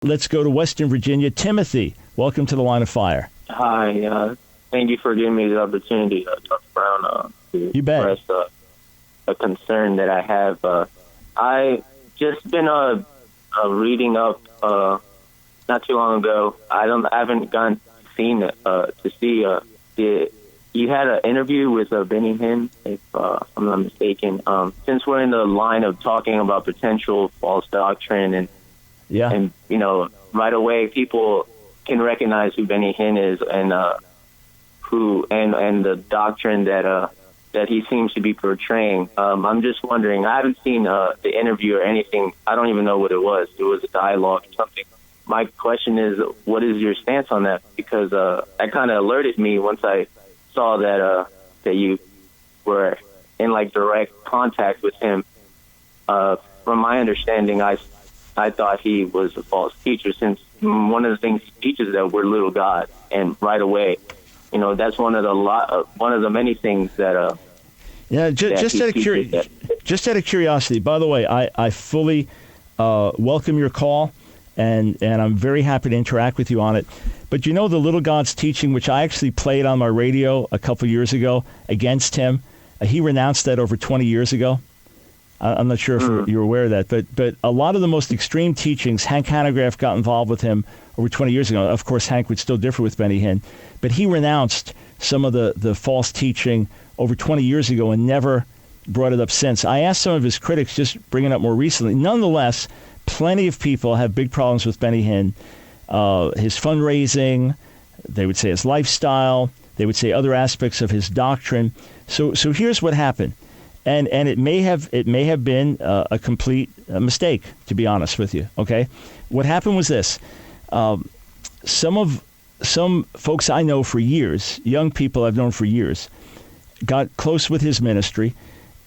Let's go to Western Virginia. Timothy, welcome to the Line of Fire. Hi. Thank you for giving me the opportunity, Dr. Brown, to express a concern that I have. I just been reading up not too long ago. I haven't seen it to see you had an interview with Benny Hinn, if I'm not mistaken. Since we're in the line of talking about potential false doctrine, and right away people can recognize who Benny Hinn is and and the doctrine that he seems to be portraying. I'm just wondering. I haven't seen the interview or anything. I don't even know what it was. It was a dialogue or something. My question is, what is your stance on that? Because that kind of alerted me once I saw that you were in direct contact with him. From my understanding, I thought he was a false teacher, since one of the things he teaches is that we're little God, and right away, that's one of the many things that. Just out of curiosity. By the way, I fully welcome your call, and I'm very happy to interact with you on it. But the Little God's teaching, which I actually played on my radio a couple years ago against him, he renounced that over 20 years ago. I'm not sure if you're aware of that, but a lot of the most extreme teachings, Hank Hanegraaff got involved with him over 20 years ago. Of course, Hank would still differ with Benny Hinn, but he renounced some of the false teaching over 20 years ago and never brought it up since. I asked some of his critics, just bringing it up more recently. Nonetheless, plenty of people have big problems with Benny Hinn. His fundraising, they would say his lifestyle, they would say other aspects of his doctrine. So here's what happened. And it may have been a complete mistake, to be honest with you. Okay, what happened was this: some folks I know for years, young people I've known for years, got close with his ministry,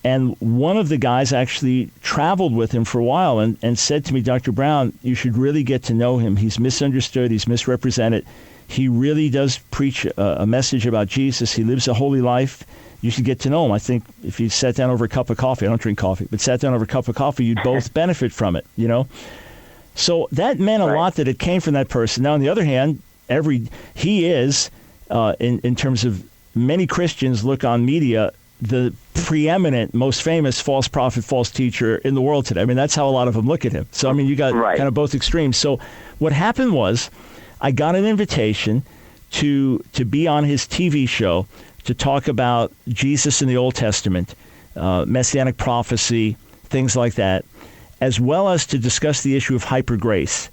and one of the guys actually traveled with him for a while and said to me, Dr. Brown, you should really get to know him. He's misunderstood. He's misrepresented. He really does preach a message about Jesus. He lives a holy life. You should get to know him. I think if you sat down over a cup of coffee, I don't drink coffee, but sat down over a cup of coffee, you'd both benefit from it, So that meant a lot that it came from that person. Now, on the other hand, he is, in terms of many Christians look on media, the preeminent, most famous false prophet, false teacher in the world today. I mean, that's how a lot of them look at him. So, you got kind of both extremes. So what happened was I got an invitation to be on his TV show to talk about Jesus in the Old Testament, messianic prophecy, things like that, as well as to discuss the issue of hyper grace.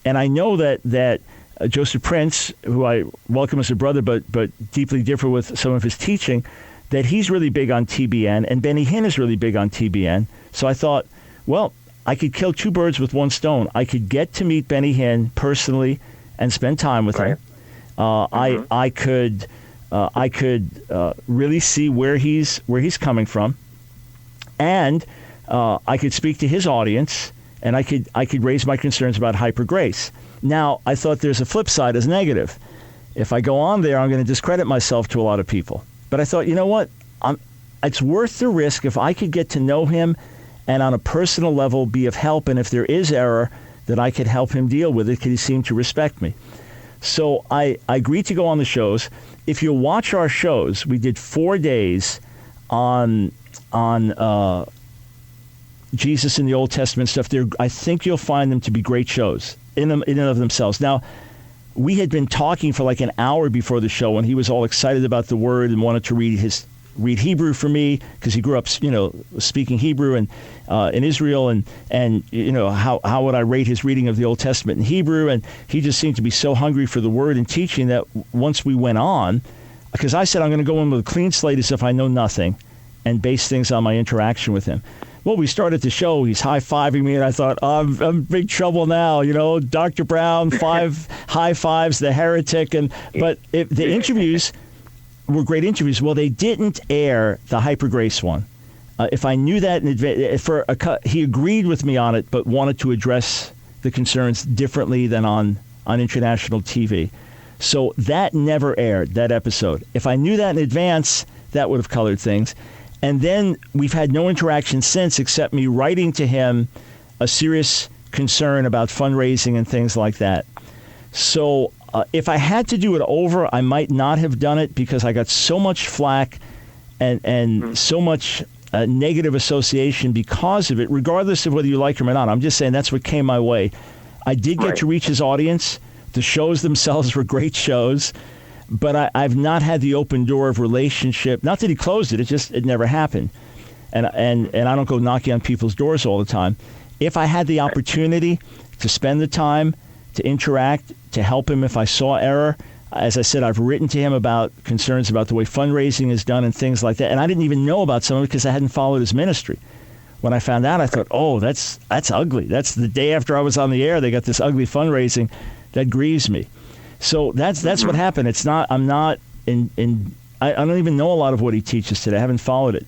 And I know that Joseph Prince, who I welcome as a brother, but deeply differ with some of his teaching, that he's really big on TBN, and Benny Hinn is really big on TBN. So I thought, well, I could kill two birds with one stone. I could get to meet Benny Hinn personally and spend time with him. I could really see where he's coming from, and I could speak to his audience, and I could raise my concerns about hyper grace. Now, I thought there's a flip side as negative. If I go on there, I'm going to discredit myself to a lot of people. But I thought, you know what? It's worth the risk if I could get to know him and on a personal level be of help, and if there is error, that I could help him deal with it because he seemed to respect me. So I agreed to go on the shows. If you watch our shows, we did 4 days on Jesus in the Old Testament stuff. I think you'll find them to be great shows in and of themselves. Now, we had been talking for like an hour before the show, and he was all excited about the Word and wanted to read Hebrew for me because he grew up, speaking Hebrew and in Israel, and how would I rate his reading of the Old Testament in Hebrew? And he just seemed to be so hungry for the Word and teaching that once we went on, because I said I'm going to go in with a clean slate as if I know nothing, and base things on my interaction with him. Well, we started the show. He's high-fiving me, and I thought, I'm in big trouble now. Dr. Brown, 5 high fives, the heretic. But the interviews were great interviews. Well, they didn't air the hyper grace one. If I knew that in advance, he agreed with me on it, but wanted to address the concerns differently than on international TV. So that never aired, that episode. If I knew that in advance, that would have colored things. And then we've had no interaction since except me writing to him a serious concern about fundraising and things like that. So if I had to do it over, I might not have done it because I got so much flack and so much negative association because of it, regardless of whether you like him or not. I'm just saying that's what came my way. I did get to reach his audience. The shows themselves were great shows, but I've not had the open door of relationship. Not that he closed it; it never happened. And I don't go knocking on people's doors all the time. If I had the opportunity to spend the time to interact, to help him if I saw error, as I said, I've written to him about concerns about the way fundraising is done and things like that. And I didn't even know about some of it because I hadn't followed his ministry. When I found out, I thought, oh, that's ugly. That's the day after I was on the air. They got this ugly fundraising that grieves me. So that's what happened. It's not. I'm not in. I don't even know a lot of what he teaches today. I haven't followed it.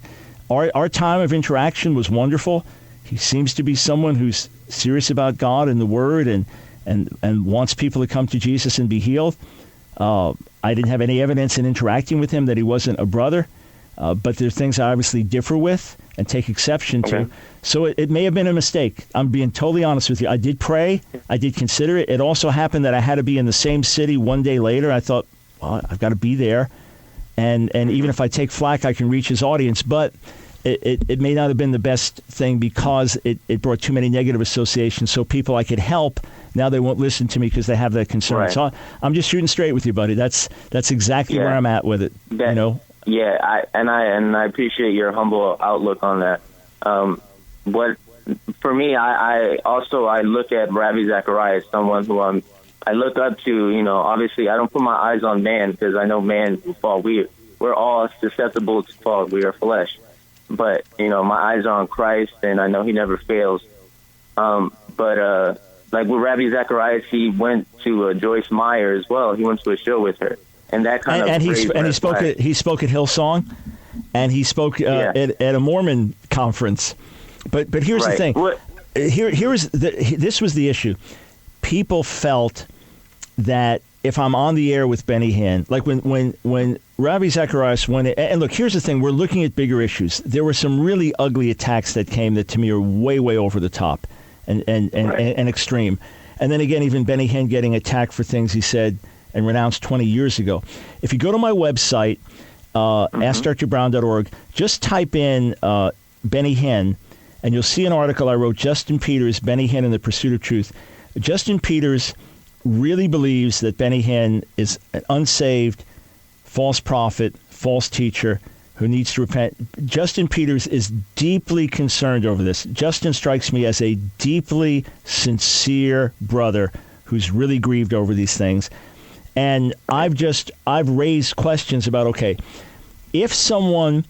Our time of interaction was wonderful. He seems to be someone who's serious about God and the Word and wants people to come to Jesus and be healed. I didn't have any evidence in interacting with him that he wasn't a brother, but there's things I obviously differ with and take exception to. So it may have been a mistake. I'm being totally honest with you. I did pray. I did consider it. It also happened that I had to be in the same city one day later. I thought, well, I've got to be there. And even if I take flack, I can reach his audience. But it may not have been the best thing because it brought too many negative associations. So people I could help, now they won't listen to me because they have that concern. Right. So I'm just shooting straight with you, buddy. That's exactly where I'm at with it. Yeah, I appreciate your humble outlook on that. What for me, I look at Ravi Zacharias, someone who I look up to. Obviously, I don't put my eyes on man because I know man will fall. We're all susceptible to fall. We are flesh. But, my eyes are on Christ, and I know he never fails. Like with Ravi Zacharias, he went to Joyce Meyer as well. He went to a show with her. And that kind of he spoke at Hillsong, and he spoke at a Mormon conference. But here's the thing. This was the issue. People felt that if I'm on the air with Benny Hinn, like when Ravi Zacharias went in, and look, here's the thing, we're looking at bigger issues. There were some really ugly attacks that came that to me are way, way over the top and extreme. And then again, even Benny Hinn getting attacked for things he said and renounced 20 years ago. If you go to my website, AskDrBrown.org, just type in Benny Hinn, and you'll see an article I wrote, Justin Peters, Benny Hinn and the Pursuit of Truth. Justin Peters really believes that Benny Hinn is an unsaved, false prophet, false teacher who needs to repent. Justin Peters is deeply concerned over this. Justin strikes me as a deeply sincere brother who's really grieved over these things. And I've raised questions about, okay, if someone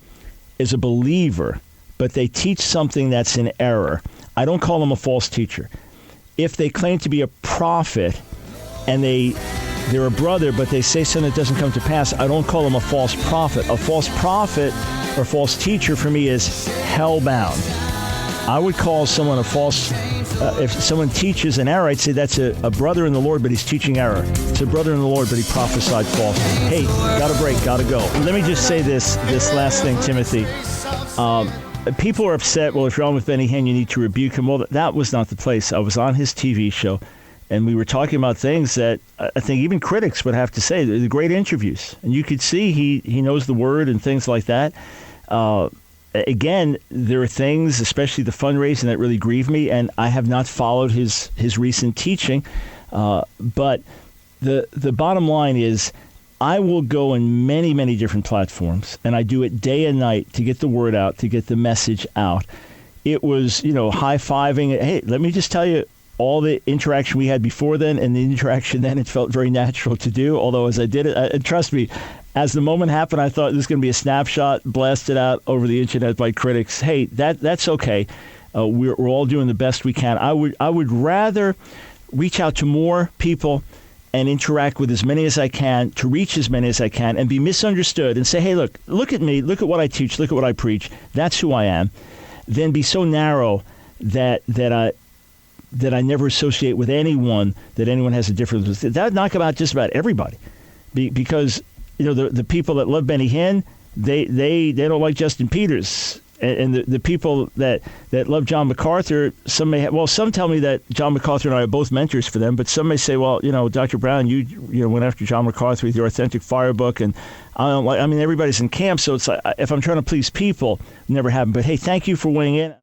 is a believer, but they teach something that's in error, I don't call them a false teacher. If they claim to be a prophet and they're a brother, but they say something that doesn't come to pass, I don't call them a false prophet. A false prophet or false teacher for me is hellbound. I would call someone a false, if someone teaches an error, I'd say that's a brother in the Lord, but he's teaching error. It's a brother in the Lord, but he prophesied falsely. Hey, got a break, got to go. Let me just say this last thing, Timothy. People are upset, well, if you're on with Benny Hinn, you need to rebuke him. Well, that was not the place. I was on his TV show, and we were talking about things that I think even critics would have to say. They're great interviews. And you could see he knows the word and things like that. Again, there are things, especially the fundraising, that really grieve me, and I have not followed his recent teaching. But the bottom line is, I will go in many, many different platforms, and I do it day and night to get the word out, to get the message out. It was, high-fiving. Hey, let me just tell you, all the interaction we had before then and the interaction then, it felt very natural to do, although as I did it, and trust me, as the moment happened, I thought this was going to be a snapshot blasted out over the internet by critics. Hey, that's okay. We're all doing the best we can. I would rather reach out to more people and interact with as many as I can, to reach as many as I can, and be misunderstood and say, hey, look at me, look at what I teach, look at what I preach. That's who I am. Then be so narrow that I never associate with anyone, that anyone has a difference. That would knock about just about everybody, because the people that love Benny Hinn, they don't like Justin Peters, And the people that love John MacArthur, some tell me that John MacArthur and I are both mentors for them, but some may say, well, Dr. Brown, you went after John MacArthur with your Authentic Fire book, and everybody's in camp, so it's like, if I'm trying to please people, it never happened. But hey, thank you for weighing in.